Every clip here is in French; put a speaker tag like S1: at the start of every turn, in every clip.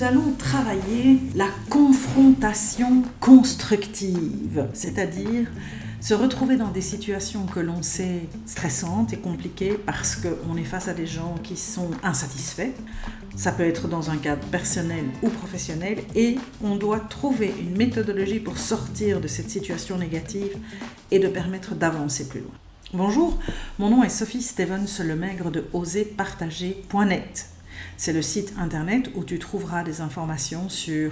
S1: nous allons travailler la confrontation constructive, c'est-à-dire se retrouver dans des situations que l'on sait stressantes et compliquées parce qu'on est face à des gens qui sont insatisfaits. Ça peut être dans un cadre personnel ou professionnel et on doit trouver une méthodologie pour sortir de cette situation négative et de permettre d'avancer plus loin. Bonjour, mon nom est Sophie Stevens Lemaigre de oserpartager.net. C'est le site internet où tu trouveras des informations sur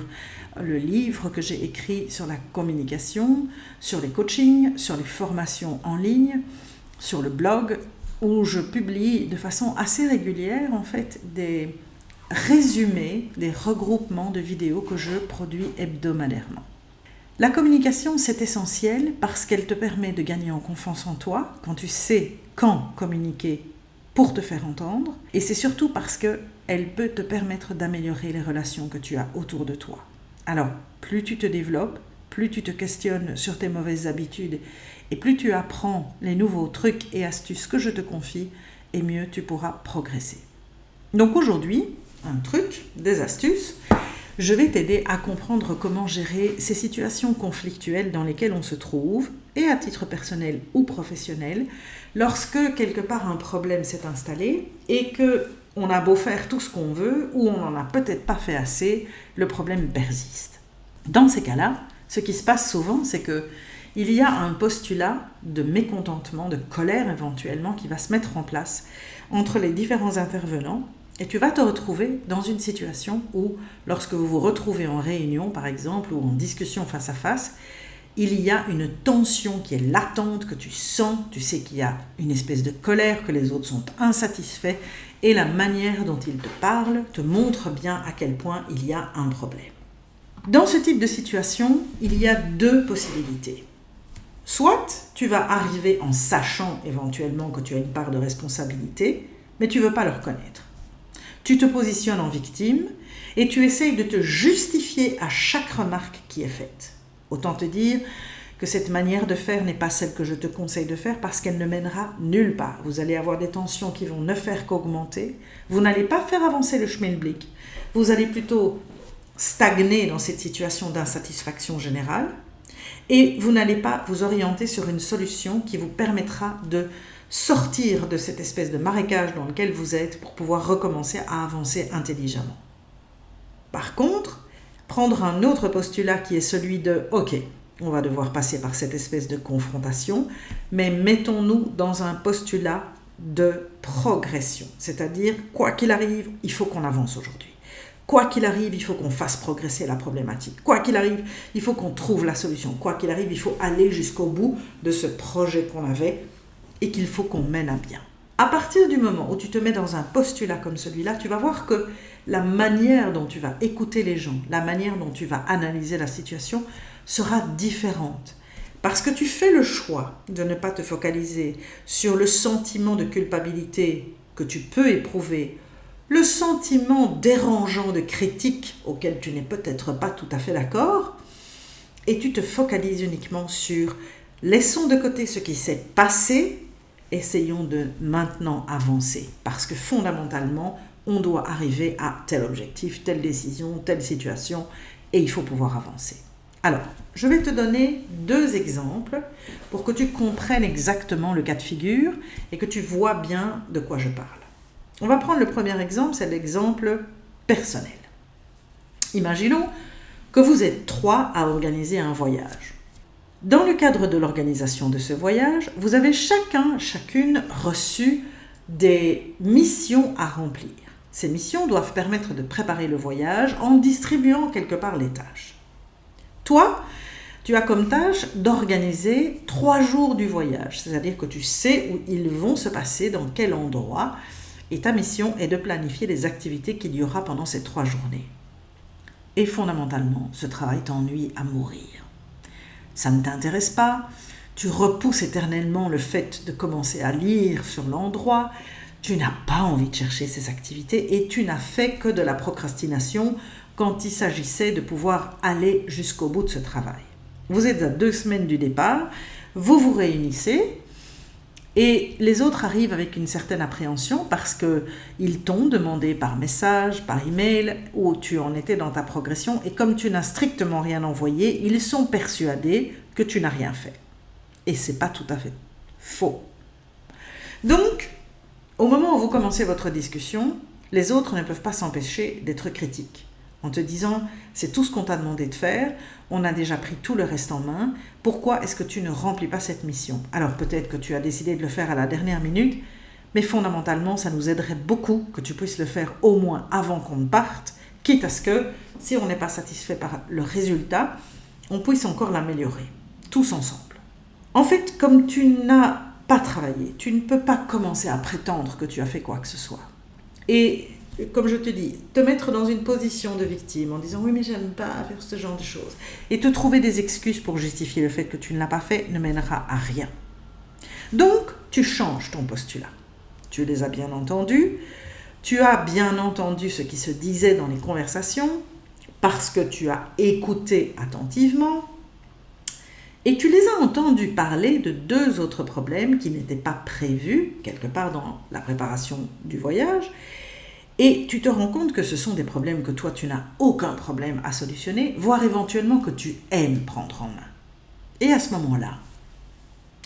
S1: le livre que j'ai écrit sur la communication, sur les coachings, sur les formations en ligne, sur le blog où je publie de façon assez régulière en fait des résumés, des regroupements de vidéos que je produis hebdomadairement. La communication, c'est essentiel parce qu'elle te permet de gagner en confiance en toi quand tu sais quand communiquer pour te faire entendre, et c'est surtout parce qu'elle peut te permettre d'améliorer les relations que tu as autour de toi. Alors, plus tu te développes, plus tu te questionnes sur tes mauvaises habitudes, et plus tu apprends les nouveaux trucs et astuces que je te confie, et mieux tu pourras progresser. Donc aujourd'hui, un truc, des astuces, je vais t'aider à comprendre comment gérer ces situations conflictuelles dans lesquelles on se trouve, et à titre personnel ou professionnel, lorsque quelque part un problème s'est installé et qu'on a beau faire tout ce qu'on veut ou on n'en a peut-être pas fait assez, le problème persiste. Dans ces cas-là, ce qui se passe souvent, c'est qu'il y a un postulat de mécontentement, de colère éventuellement, qui va se mettre en place entre les différents intervenants. Et tu vas te retrouver dans une situation où, lorsque vous vous retrouvez en réunion, par exemple, ou en discussion face à face, il y a une tension qui est latente, que tu sens, tu sais qu'il y a une espèce de colère, que les autres sont insatisfaits, et la manière dont ils te parlent te montre bien à quel point il y a un problème. Dans ce type de situation, il y a deux possibilités. Soit tu vas arriver en sachant éventuellement que tu as une part de responsabilité, mais tu ne veux pas le reconnaître. Tu te positionnes en victime et tu essayes de te justifier à chaque remarque qui est faite. Autant te dire que cette manière de faire n'est pas celle que je te conseille de faire parce qu'elle ne mènera nulle part. Vous allez avoir des tensions qui vont ne faire qu'augmenter. Vous n'allez pas faire avancer le schmilblick. Vous allez plutôt stagner dans cette situation d'insatisfaction générale et vous n'allez pas vous orienter sur une solution qui vous permettra de sortir de cette espèce de marécage dans lequel vous êtes pour pouvoir recommencer à avancer intelligemment. Par contre, prendre un autre postulat qui est celui de « Ok, on va devoir passer par cette espèce de confrontation, mais mettons-nous dans un postulat de progression. » C'est-à-dire, quoi qu'il arrive, il faut qu'on avance aujourd'hui. Quoi qu'il arrive, il faut qu'on fasse progresser la problématique. Quoi qu'il arrive, il faut qu'on trouve la solution. Quoi qu'il arrive, il faut aller jusqu'au bout de ce projet qu'on avait et qu'il faut qu'on mène à bien. À partir du moment où tu te mets dans un postulat comme celui-là, tu vas voir que la manière dont tu vas écouter les gens, la manière dont tu vas analyser la situation sera différente. Parce que tu fais le choix de ne pas te focaliser sur le sentiment de culpabilité que tu peux éprouver, le sentiment dérangeant de critique auquel tu n'es peut-être pas tout à fait d'accord, et tu te focalises uniquement sur « laissons de côté ce qui s'est passé », essayons de maintenant avancer parce que fondamentalement, on doit arriver à tel objectif, telle décision, telle situation et il faut pouvoir avancer. Alors, je vais te donner deux exemples pour que tu comprennes exactement le cas de figure et que tu vois bien de quoi je parle. On va prendre le premier exemple, c'est l'exemple personnel. Imaginons que vous êtes 3 à organiser un voyage. Dans le cadre de l'organisation de ce voyage, vous avez chacune reçu des missions à remplir. Ces missions doivent permettre de préparer le voyage en distribuant quelque part les tâches. Toi, tu as comme tâche d'organiser 3 jours du voyage, c'est-à-dire que tu sais où ils vont se passer, dans quel endroit, et ta mission est de planifier les activités qu'il y aura pendant ces 3 journées. Et fondamentalement, ce travail t'ennuie à mourir. Ça ne t'intéresse pas, tu repousses éternellement le fait de commencer à lire sur l'endroit, tu n'as pas envie de chercher ces activités et tu n'as fait que de la procrastination quand il s'agissait de pouvoir aller jusqu'au bout de ce travail. Vous êtes à 2 semaines du départ, vous vous réunissez Et les autres arrivent avec une certaine appréhension parce qu'ils t'ont demandé par message, par email, où tu en étais dans ta progression. Et comme tu n'as strictement rien envoyé, ils sont persuadés que tu n'as rien fait. Et ce n'est pas tout à fait faux. Donc, au moment où vous commencez votre discussion, les autres ne peuvent pas s'empêcher d'être critiques. En te disant, c'est tout ce qu'on t'a demandé de faire, on a déjà pris tout le reste en main, pourquoi est-ce que tu ne remplis pas cette mission? Alors peut-être que tu as décidé de le faire à la dernière minute, mais fondamentalement, ça nous aiderait beaucoup que tu puisses le faire au moins avant qu'on ne parte, quitte à ce que, si on n'est pas satisfait par le résultat, on puisse encore l'améliorer, tous ensemble. En fait, comme tu n'as pas travaillé, tu ne peux pas commencer à prétendre que tu as fait quoi que ce soit. Et comme je te dis, te mettre dans une position de victime en disant « oui, mais j'aime pas faire ce genre de choses » et te trouver des excuses pour justifier le fait que tu ne l'as pas fait ne mènera à rien. Donc, tu changes ton postulat. Tu les as bien entendus, tu as bien entendu ce qui se disait dans les conversations parce que tu as écouté attentivement et tu les as entendus parler de 2 autres problèmes qui n'étaient pas prévus quelque part dans la préparation du voyage. Et tu te rends compte que ce sont des problèmes que toi, tu n'as aucun problème à solutionner, voire éventuellement que tu aimes prendre en main. Et à ce moment-là,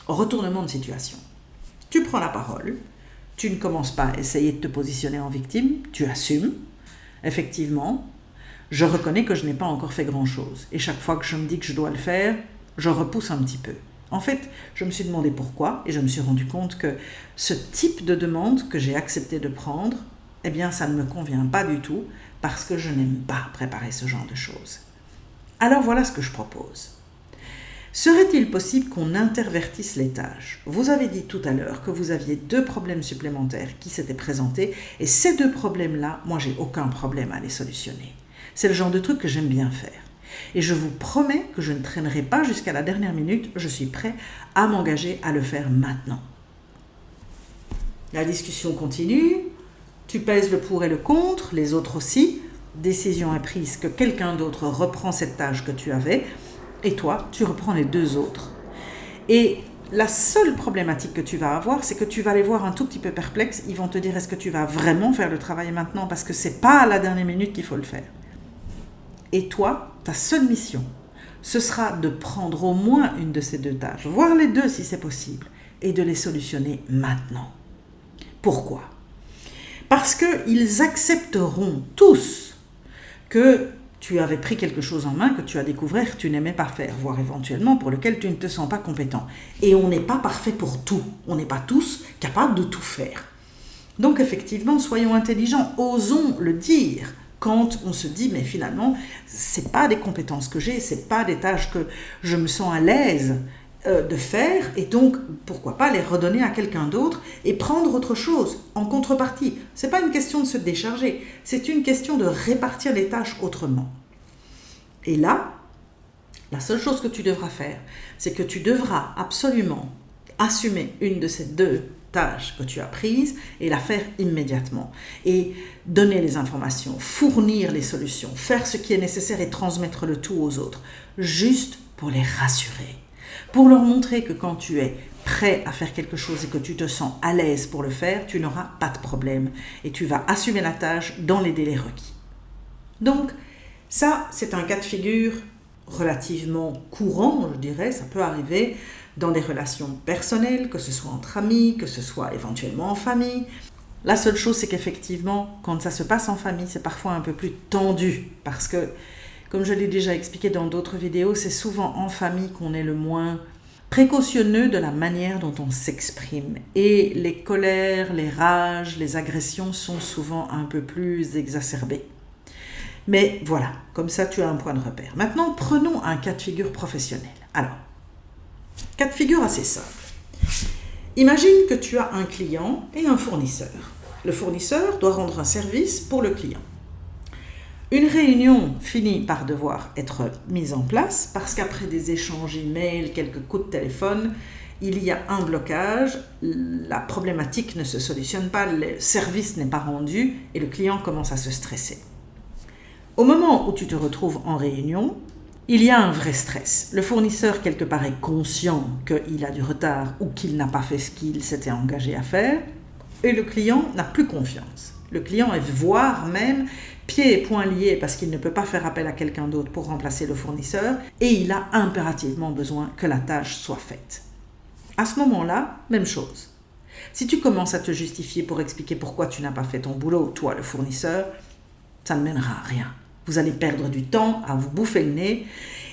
S1: retournement de situation. Tu prends la parole, tu ne commences pas à essayer de te positionner en victime, tu assumes. Effectivement, je reconnais que je n'ai pas encore fait grand-chose. Et chaque fois que je me dis que je dois le faire, je repousse un petit peu. En fait, je me suis demandé pourquoi et je me suis rendu compte que ce type de demande que j'ai accepté de prendre, eh bien, ça ne me convient pas du tout parce que je n'aime pas préparer ce genre de choses. Alors voilà ce que je propose. Serait-il possible qu'on intervertisse les tâches? Vous avez dit tout à l'heure que vous aviez 2 problèmes supplémentaires qui s'étaient présentés et ces 2 problèmes-là, moi, j'ai aucun problème à les solutionner. C'est le genre de truc que j'aime bien faire. Et je vous promets que je ne traînerai pas jusqu'à la dernière minute, je suis prêt à m'engager à le faire maintenant. La discussion continue. Tu pèses le pour et le contre, les autres aussi. Décision est prise que quelqu'un d'autre reprend cette tâche que tu avais et toi, tu reprends les 2 autres. Et la seule problématique que tu vas avoir, c'est que tu vas les voir un tout petit peu perplexes. Ils vont te dire, est-ce que tu vas vraiment faire le travail maintenant? Parce que ce n'est pas à la dernière minute qu'il faut le faire. Et toi, ta seule mission, ce sera de prendre au moins une de ces 2 tâches, voire les 2 si c'est possible, et de les solutionner maintenant. Pourquoi ? Parce qu'ils accepteront tous que tu avais pris quelque chose en main que tu as découvert que tu n'aimais pas faire, voire éventuellement pour lequel tu ne te sens pas compétent. Et on n'est pas parfait pour tout. On n'est pas tous capables de tout faire. Donc effectivement, soyons intelligents, osons le dire quand on se dit, mais finalement, ce n'est pas des compétences que j'ai, ce n'est pas des tâches que je me sens à l'aise de faire, et donc pourquoi pas les redonner à quelqu'un d'autre et prendre autre chose en contrepartie. Ce n'est pas une question de se décharger, c'est une question de répartir les tâches autrement. Et là, la seule chose que tu devras faire, c'est que tu devras absolument assumer une de ces 2 tâches que tu as prises et la faire immédiatement. Et donner les informations, fournir les solutions, faire ce qui est nécessaire et transmettre le tout aux autres, juste pour les rassurer. Pour leur montrer que quand tu es prêt à faire quelque chose et que tu te sens à l'aise pour le faire, tu n'auras pas de problème et tu vas assumer la tâche dans les délais requis. Donc, ça, c'est un cas de figure relativement courant, je dirais. Ça peut arriver dans des relations personnelles, que ce soit entre amis, que ce soit éventuellement en famille. La seule chose, c'est qu'effectivement, quand ça se passe en famille, c'est parfois un peu plus tendu parce que, comme je l'ai déjà expliqué dans d'autres vidéos, c'est souvent en famille qu'on est le moins précautionneux de la manière dont on s'exprime. Et les colères, les rages, les agressions sont souvent un peu plus exacerbées. Mais voilà, comme ça tu as un point de repère. Maintenant, prenons un cas de figure professionnel. Alors, cas de figure assez simple. Imagine que tu as un client et un fournisseur. Le fournisseur doit rendre un service pour le client. Une réunion finit par devoir être mise en place parce qu'après des échanges email, quelques coups de téléphone, il y a un blocage, la problématique ne se solutionne pas, le service n'est pas rendu et le client commence à se stresser. Au moment où tu te retrouves en réunion, Il y a un vrai stress. Le fournisseur, quelque part, est conscient qu'il a du retard ou qu'il n'a pas fait ce qu'il s'était engagé à faire. Et le client n'a plus confiance. Le client est voire même pieds et poings liés parce qu'il ne peut pas faire appel à quelqu'un d'autre pour remplacer le fournisseur et il a impérativement besoin que la tâche soit faite. À ce moment-là, même chose. Si tu commences à te justifier pour expliquer pourquoi tu n'as pas fait ton boulot, toi le fournisseur, ça ne mènera à rien. Vous allez perdre du temps à vous bouffer le nez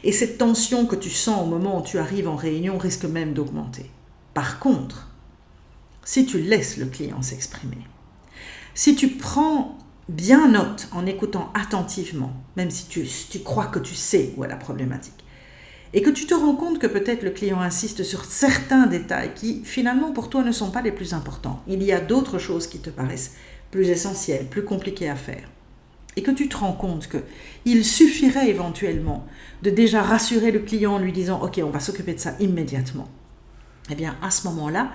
S1: et cette tension que tu sens au moment où tu arrives en réunion risque même d'augmenter. Par contre, si tu laisses le client s'exprimer, si tu prends bien note en écoutant attentivement, même si tu crois que tu sais où est la problématique, et que tu te rends compte que peut-être le client insiste sur certains détails qui finalement pour toi ne sont pas les plus importants, il y a d'autres choses qui te paraissent plus essentielles, plus compliquées à faire, et que tu te rends compte qu'il suffirait éventuellement de déjà rassurer le client en lui disant « Ok, on va s'occuper de ça immédiatement », eh bien à ce moment-là,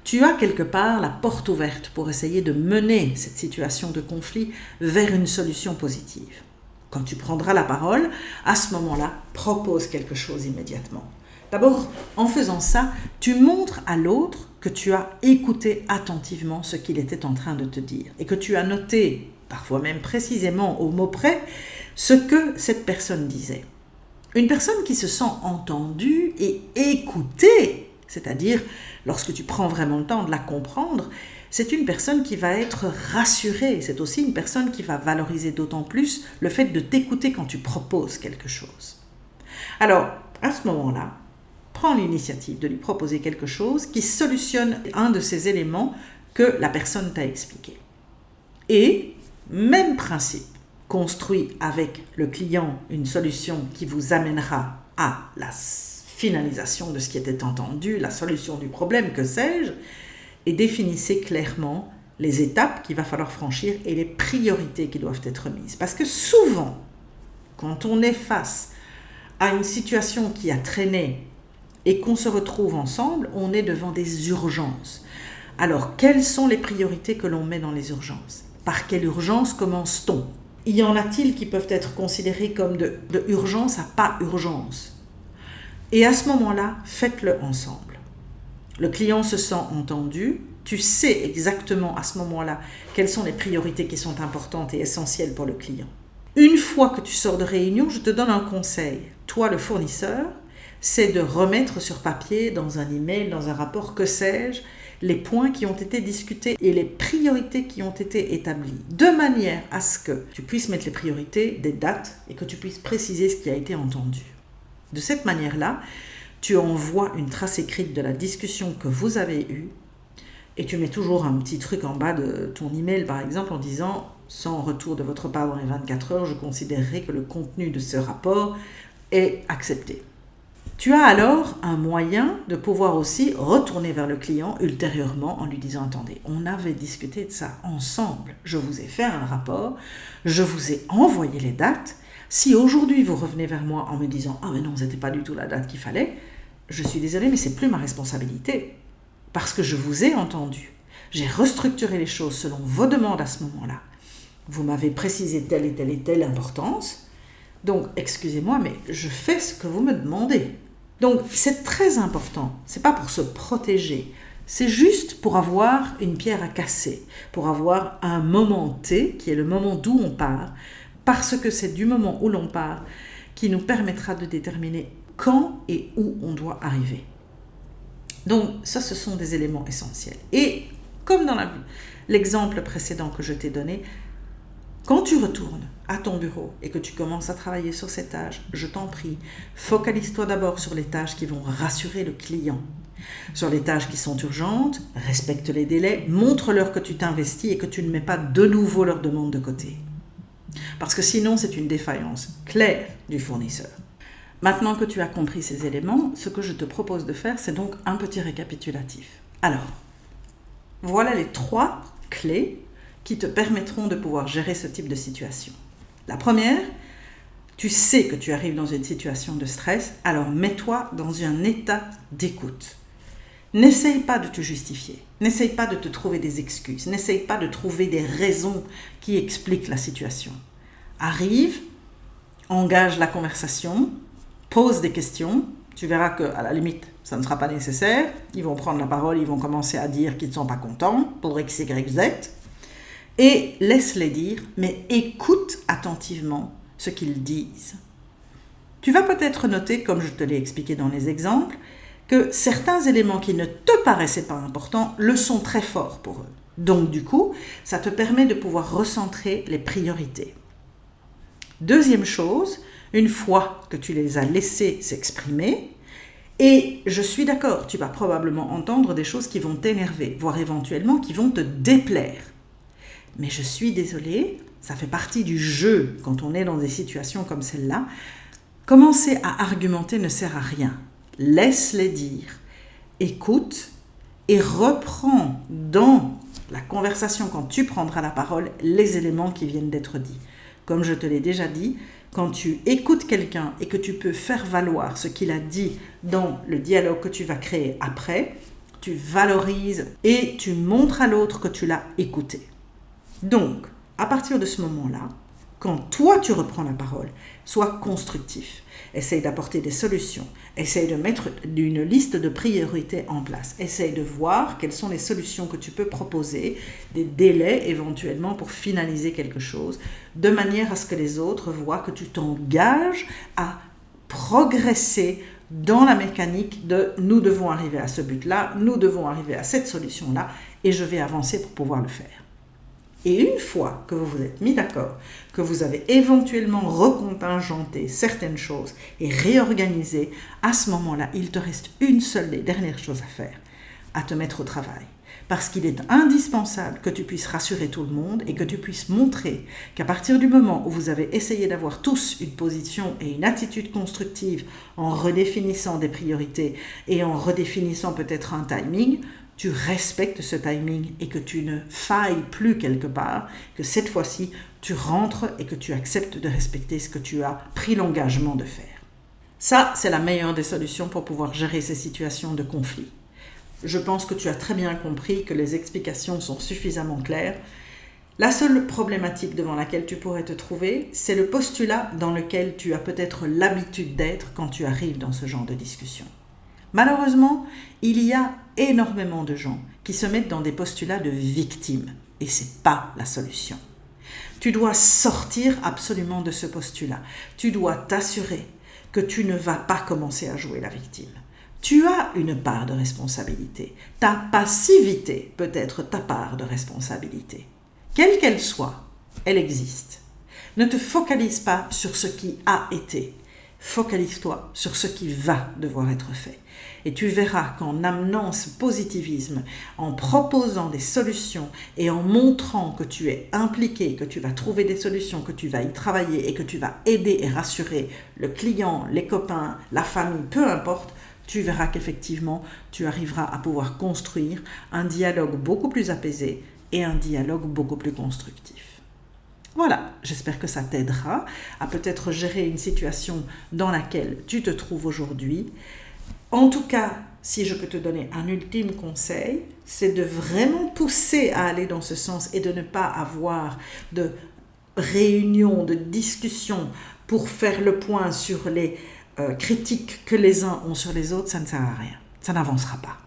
S1: tu as quelque part la porte ouverte pour essayer de mener cette situation de conflit vers une solution positive. Quand tu prendras la parole, à ce moment-là, propose quelque chose immédiatement. D'abord, en faisant ça, tu montres à l'autre que tu as écouté attentivement ce qu'il était en train de te dire et que tu as noté, parfois même précisément au mot près, ce que cette personne disait. Une personne qui se sent entendue et écoutée, c'est-à-dire lorsque tu prends vraiment le temps de la comprendre, c'est une personne qui va être rassurée. C'est aussi une personne qui va valoriser d'autant plus le fait de t'écouter quand tu proposes quelque chose. Alors, à ce moment-là, prends l'initiative de lui proposer quelque chose qui solutionne un de ces éléments que la personne t'a expliqué. Et, même principe, construis avec le client une solution qui vous amènera à la finalisation de ce qui était entendu, la solution du problème, que sais-je, et définissez clairement les étapes qu'il va falloir franchir et les priorités qui doivent être mises. Parce que souvent, quand on est face à une situation qui a traîné et qu'on se retrouve ensemble, on est devant des urgences. Alors, quelles sont les priorités que l'on met dans les urgences ? Par quelle urgence commence-t-on ? Y en a-t-il qui peuvent être considérés comme de urgence à pas urgence ? Et à ce moment-là, faites-le ensemble. Le client se sent entendu, tu sais exactement à ce moment-là quelles sont les priorités qui sont importantes et essentielles pour le client. Une fois que tu sors de réunion, je te donne un conseil. Toi, le fournisseur, c'est de remettre sur papier, dans un email, dans un rapport, que sais-je, les points qui ont été discutés et les priorités qui ont été établies, de manière à ce que tu puisses mettre les priorités, des dates, et que tu puisses préciser ce qui a été entendu. De cette manière-là, tu envoies une trace écrite de la discussion que vous avez eue et tu mets toujours un petit truc en bas de ton email, par exemple, en disant « Sans retour de votre part dans les 24 heures, je considérerai que le contenu de ce rapport est accepté. » Tu as alors un moyen de pouvoir aussi retourner vers le client ultérieurement en lui disant « Attendez, on avait discuté de ça ensemble, je vous ai fait un rapport, je vous ai envoyé les dates. Si aujourd'hui vous revenez vers moi en me disant « Ah mais non, ce n'était pas du tout la date qu'il fallait », je suis désolée, mais ce n'est plus ma responsabilité. Parce que je vous ai entendu. J'ai restructuré les choses selon vos demandes à ce moment-là. Vous m'avez précisé telle et telle et telle importance. Donc, excusez-moi, mais je fais ce que vous me demandez. Donc, c'est très important. Ce n'est pas pour se protéger. C'est juste pour avoir une pierre à casser. Pour avoir un moment T, qui est le moment d'où on part. Parce que c'est du moment où l'on part qui nous permettra de déterminer quand et où on doit arriver. Donc ça, ce sont des éléments essentiels. Et comme dans l'exemple précédent que je t'ai donné, quand tu retournes à ton bureau et que tu commences à travailler sur ces tâches, je t'en prie, focalise-toi d'abord sur les tâches qui vont rassurer le client. Sur les tâches qui sont urgentes, respecte les délais, montre-leur que tu t'investis et que tu ne mets pas de nouveau leurs demandes de côté. Parce que sinon, c'est une défaillance claire du fournisseur. Maintenant que tu as compris ces éléments, ce que je te propose de faire, c'est donc un petit récapitulatif. Alors, voilà les 3 clés qui te permettront de pouvoir gérer ce type de situation. La première, tu sais que tu arrives dans une situation de stress, alors mets-toi dans un état d'écoute. N'essaye pas de te justifier, n'essaye pas de te trouver des excuses, n'essaye pas de trouver des raisons qui expliquent la situation. Arrive, engage la conversation, pose des questions. Tu verras qu'à la limite, ça ne sera pas nécessaire. Ils vont prendre la parole, ils vont commencer à dire qu'ils ne sont pas contents pour X, Y, Z. Et laisse-les dire, mais écoute attentivement ce qu'ils disent. Tu vas peut-être noter, comme je te l'ai expliqué dans les exemples, que certains éléments qui ne te paraissaient pas importants le sont très forts pour eux. Donc du coup, ça te permet de pouvoir recentrer les priorités. Deuxième chose, une fois que tu les as laissés s'exprimer, et je suis d'accord, tu vas probablement entendre des choses qui vont t'énerver, voire éventuellement qui vont te déplaire. Mais je suis désolée, ça fait partie du jeu quand on est dans des situations comme celle-là. Commencer à argumenter ne sert à rien. Laisse-les dire. Écoute et reprends dans la conversation, quand tu prendras la parole, les éléments qui viennent d'être dits. Comme je te l'ai déjà dit, quand tu écoutes quelqu'un et que tu peux faire valoir ce qu'il a dit dans le dialogue que tu vas créer après, tu valorises et tu montres à l'autre que tu l'as écouté. Donc, à partir de ce moment-là, quand toi tu reprends la parole, sois constructif. Essaye d'apporter des solutions. Essaye de mettre une liste de priorités en place. Essaye de voir quelles sont les solutions que tu peux proposer, des délais éventuellement pour finaliser quelque chose, de manière à ce que les autres voient que tu t'engages à progresser dans la mécanique de nous devons arriver à ce but-là, nous devons arriver à cette solution-là, et je vais avancer pour pouvoir le faire. Et une fois que vous vous êtes mis d'accord, que vous avez éventuellement recontingenté certaines choses et réorganisé, à ce moment-là, il te reste une seule des dernières choses à faire, à te mettre au travail. Parce qu'il est indispensable que tu puisses rassurer tout le monde et que tu puisses montrer qu'à partir du moment où vous avez essayé d'avoir tous une position et une attitude constructive en redéfinissant des priorités et en redéfinissant peut-être un timing, tu respectes ce timing et que tu ne failles plus quelque part, que cette fois-ci, tu rentres et que tu acceptes de respecter ce que tu as pris l'engagement de faire. Ça, c'est la meilleure des solutions pour pouvoir gérer ces situations de conflit. Je pense que tu as très bien compris que les explications sont suffisamment claires. La seule problématique devant laquelle tu pourrais te trouver, c'est le postulat dans lequel tu as peut-être l'habitude d'être quand tu arrives dans ce genre de discussion. Malheureusement, il y a énormément de gens qui se mettent dans des postulats de victimes et ce n'est pas la solution. Tu dois sortir absolument de ce postulat. Tu dois t'assurer que tu ne vas pas commencer à jouer la victime. Tu as une part de responsabilité. Ta passivité peut être ta part de responsabilité. Quelle qu'elle soit, elle existe. Ne te focalise pas sur ce qui a été. Focalise-toi sur ce qui va devoir être fait. Et tu verras qu'en amenant ce positivisme, en proposant des solutions et en montrant que tu es impliqué, que tu vas trouver des solutions, que tu vas y travailler et que tu vas aider et rassurer le client, les copains, la famille, peu importe, tu verras qu'effectivement, tu arriveras à pouvoir construire un dialogue beaucoup plus apaisé et un dialogue beaucoup plus constructif. Voilà, j'espère que ça t'aidera à peut-être gérer une situation dans laquelle tu te trouves aujourd'hui. En tout cas, si je peux te donner un ultime conseil, c'est de vraiment pousser à aller dans ce sens et de ne pas avoir de réunions, de discussions pour faire le point sur les critiques que les uns ont sur les autres. Ça ne sert à rien, ça n'avancera pas.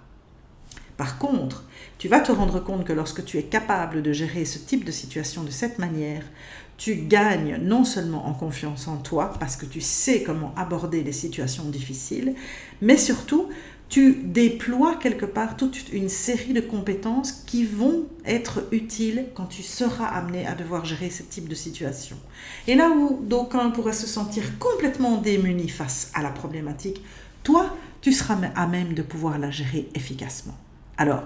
S1: Par contre, tu vas te rendre compte que lorsque tu es capable de gérer ce type de situation de cette manière, tu gagnes non seulement en confiance en toi, parce que tu sais comment aborder les situations difficiles, mais surtout, tu déploies quelque part toute une série de compétences qui vont être utiles quand tu seras amené à devoir gérer ce type de situation. Et là où d'aucuns pourraient se sentir complètement démunis face à la problématique, toi, tu seras à même de pouvoir la gérer efficacement. Alors,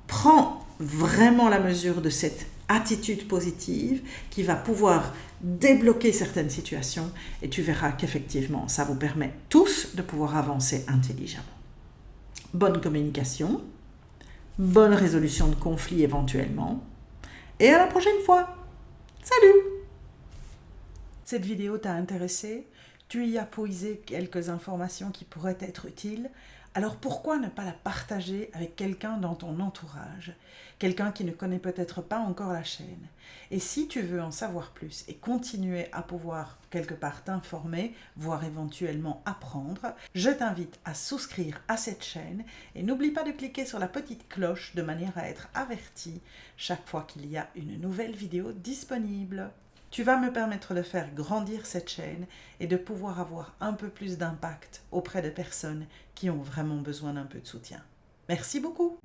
S1: prends vraiment la mesure de cette attitude positive qui va pouvoir débloquer certaines situations et tu verras qu'effectivement, ça vous permet tous de pouvoir avancer intelligemment. Bonne communication, bonne résolution de conflits éventuellement et à la prochaine fois. Salut! Cette vidéo t'a intéressé? Tu y as puisé quelques informations qui pourraient être utiles? Alors pourquoi ne pas la partager avec quelqu'un dans ton entourage, quelqu'un qui ne connaît peut-être pas encore la chaîne? Et si tu veux en savoir plus et continuer à pouvoir quelque part t'informer, voire éventuellement apprendre, je t'invite à souscrire à cette chaîne et n'oublie pas de cliquer sur la petite cloche de manière à être averti chaque fois qu'il y a une nouvelle vidéo disponible. Tu vas me permettre de faire grandir cette chaîne et de pouvoir avoir un peu plus d'impact auprès de personnes qui ont vraiment besoin d'un peu de soutien. Merci beaucoup!